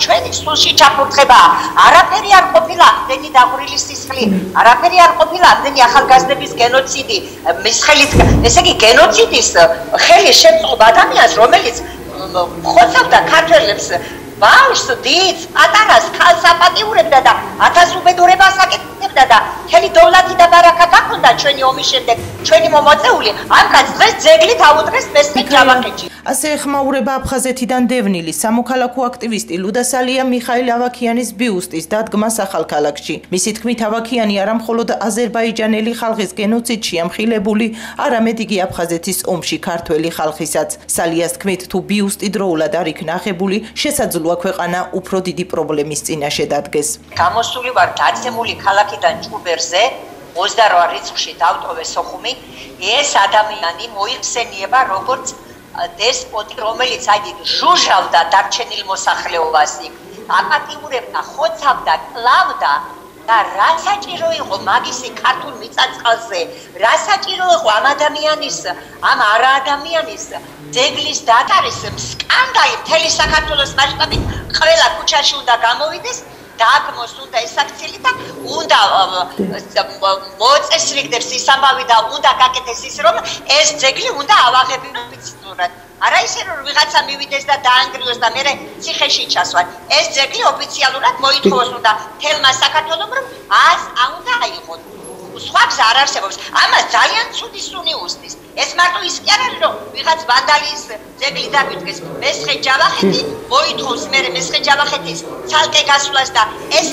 ჩვენი სულში ჩაფურთხება. არაფერი არ ყოფილა ამდენი დაღვრილი სისხლი, არაფერი არ ყოფილა ამდენი ახალგაზრდების გენოციდი. მის ხელით, ესე იგი გენოციდის ხელი შეწყობა ადამიანს, რომელიც ხოცავდა ქართველებს, ბავშვს, დიდს, პატარას, ქალს აპატიურებდა და ათასუბედურებას აკეთებდა და მთელი დოვლათი და ბარაკა გაქონდა ჩვენი ომის შემდეგ, ჩვენი მომოწეული, ამკაც დღეს ძეგლი დაუდგეს მესხეთ ჯავახეთში. ასე ეხმაურება აფხაზეთიდან დევნილი სამოქალაქო აქტივისტი ლუდასალია მიხაილ ავაქიანის ბიუსტის დადგმას ახალქალაქში. მისი თქმით, ავაქიანი არა მხოლოდ აზერბაიჯანელი ხალხის გენოციდში ამხილებული, არამედ იგი აფხაზეთის ომში ქართველი ხალხისაც. სალიას თქმით, თუ ბიუსტი დროულად არ იქნა აღებული, შესაძლოა ქვეყანა უფრო დიდი პრობლემის წინაშე დადგეს. გამოსული ვარ დაცემული ქალაქიდან ჭუბერზე 28 რიცხვში დავტოვე სოხუმი. ეს ადამიანი მოიხსენიება როგორც დესპოტი, რომელიც ჟუჟავდა დარჩენილ მოსახლეობას, აპატიურებდა, ხოცავდა, კლავდა და რა საჭირო იყო მაგისი ქართულ მიწა-წყალზე, რა საჭირო იყო ამ ადამიანის, ამ არა ადამიანის ძეგლის დატარის სკანდალი მთელი საქართველოს მასშტაბით ყველა ქუჩაში უნდა გამოვიდეს. დააგმოს უნდა ეს აქციელი და უნდა მოწესრიგდეს ის ამბავი და უნდა გაკეთდეს ის, რომ ეს ძეგლი უნდა ავაღებინოს ოფიციალურად. არა ისე რომ ვიღაცა მივიდეს და დაანგრიოს და მერე ციხეში ჩასვან. ეს ძეგლი ოფიციალურად მოითხოვოს უნდა თელმა საქართველოს, რომ უნდა აიღონ. სხვა გზა არ არსებობს. ამას ძალიან ცუდი სუნი უსდის. ეს მარტო ის კი არ არის, რომ ვიღაც ვანდალის ძეგლი დაგიდგეს. მესხეთ ჯავახეთი მოითხოვს მერე მესხეთ ჯავახეთის ცალკე გასვლას და ეს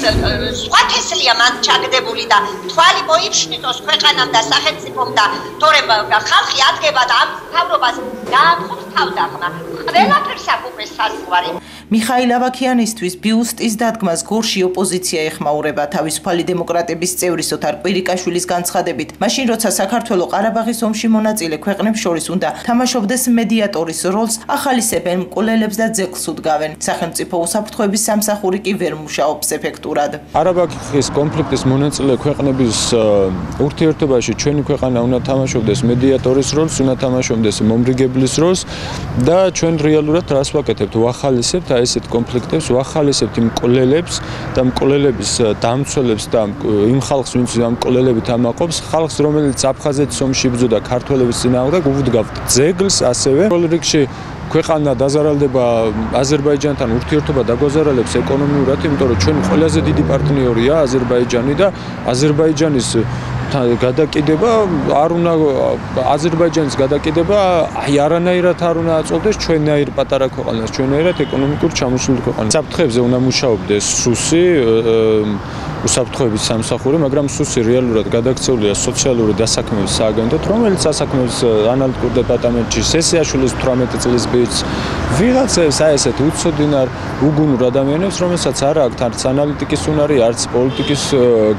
სხვა თესლია მან ჩაგდებული და თვალი მოიფშნიტოს ქვეყანამ და სახელმწიფომ და თორემ ხალხი ადგება და ამ მთავრობას დაამხობს თავდაღმა. ყველაფერს აკუპეს საზღვარი. მიხაილ ავაქიანისთვის ბიუსტის დადგმას გორში ოპოზიცია ეხმაურება. თავისუფალი დემოკრატების წევრი სოთარ კვირიკაშვილის განცხადებით, მაშინ როცა საქართველო ყარაბაღის ომში მონაწილე ქვეყნებს შორის უნდა თამაშობდეს მედიატორის როლს, ახალისებენ მკვლელებს და ძეგლს უდგავენ. სახელმწიფო უსაფრთხოების სამსახური კი ვერ მუშაობს ეფექტურად. ყარაბაღის კონფლიქტის მონაწილე ქვეყნების ურთიერთობაში ჩვენი ქვეყანა უნდა თამაშობდეს მედიატორის როლს, უნდა თამაშობდეს მომრიგებლის როლს და ჩვენ რეალურად რას ვაკეთებთ? ვახალისებთ ესეთ კონფლიქტებს, ვახალისებთ იმ მკვლელებს და მკვლელების დამცველებს და იმ ხალხს, ვინც ამ მკვლელებით ამაყობს, ხალხს, რომელიც აფხაზეთის ომში იბრძოდა ქართველების წინააღმდეგ, უვდგავთ ძეგლს, ასევე პირველ რიგში ქვეყანა დაზარალდება აზერბაიჯანთან ურთიერთობა დაგვაზარალებს ეკონომიურად, იმიტომ რომ ჩვენი ყველაზე დიდი პარტნიორია აზერბაიჯანი და აზერბაიჯანის გადაკიდება არ უნდა აზერბაიჯანის გადაკიდება არანაირად არ უნდა აწოდდეს ჩვენაირ პატარა ქვეყანას, ჩვენაირად ეკონომიკურ ჩამოსულ ქვეყანას. საფრთხეებზე უნდა მუშაობდეს სუსი უსაფრთხოების სამსახური, მაგრამ სუსი რეალურად გადაქცეულია სოციალური დასაქმების სააგენტოდ, რომელიც სასაქმების ანალიტიკურ დეპარტამენტში სესიაშვილის 18 წლის ბიჭს ვიღაცებს ესეთ უცოდინარ უგუნურ ადამიანებს, რომელსაც არ აქვთ არც ანალიტიკის უნარი, არც პოლიტიკის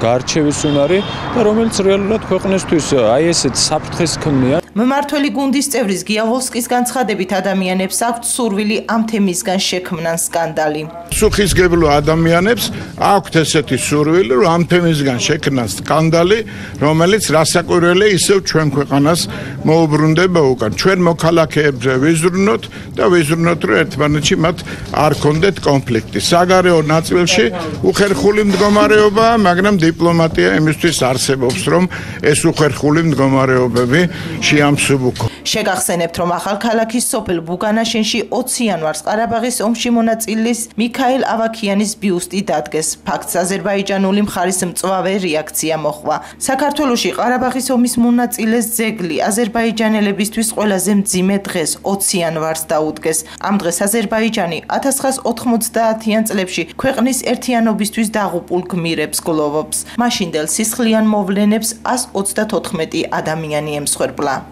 გარჩევის უნარი და რომელიც რეალურად ქვეყნისთვის ესეთ საფრთხეს ქმნიან. მმართველი გუნდის წევრის გიავოლსკის განცხადებით, ადამიანებს აქვთ სურვილი ამ თემისგან შექმნან სკანდალი. სუხისგებლო ადამიანებს აქვთ ესეთი სურვილი, რომ ამ თემისგან შექმნან სკანდალი, რომელიც რასაკვირველია ისევ ჩვენ ქვეყანას მოუბრუნდება უკან. ჩვენ მოქალაქეებზე ვიზრუნოთ და ვიზრუნოთ, რომ ერთმანეთში მათ არ ქონდეთ კონფლიქტი. საგარეო ნაწილში უხერხული მდგომარეობაა, მაგრამ დიპლომატია იმისთვის არსებობს, რომ ეს უხერხული მდგომარეობები შეამსუბუქო. შეგახსენებთ, რომ ახალქალაქის სოფელ ბუგანაშენში 20 იანვარს ყარაბაღის ომში მონაწილის მიხაილ ავაქიანის ბიუსტი დადგეს. ფაქტს აზერბაიჯანული მხარის მწვავე რეაქცია მოჰყვა. საქართველოში ყარაბაღის ომის მონაწილეს ძეგლი აზერბაიჯანელებისთვის ყველაზე მძიმე დღეს 20 იანვარს დაუდგეს. ამ დღეს აზერბაიჯანი 1990-იან წლებში ქვეყნის ერთიანობისთვის დაღუპულ გმირებს გლოვობს. მაშინდელ სისხლიან მოვლენებს 134 ადამიანი ემსხვერპლა.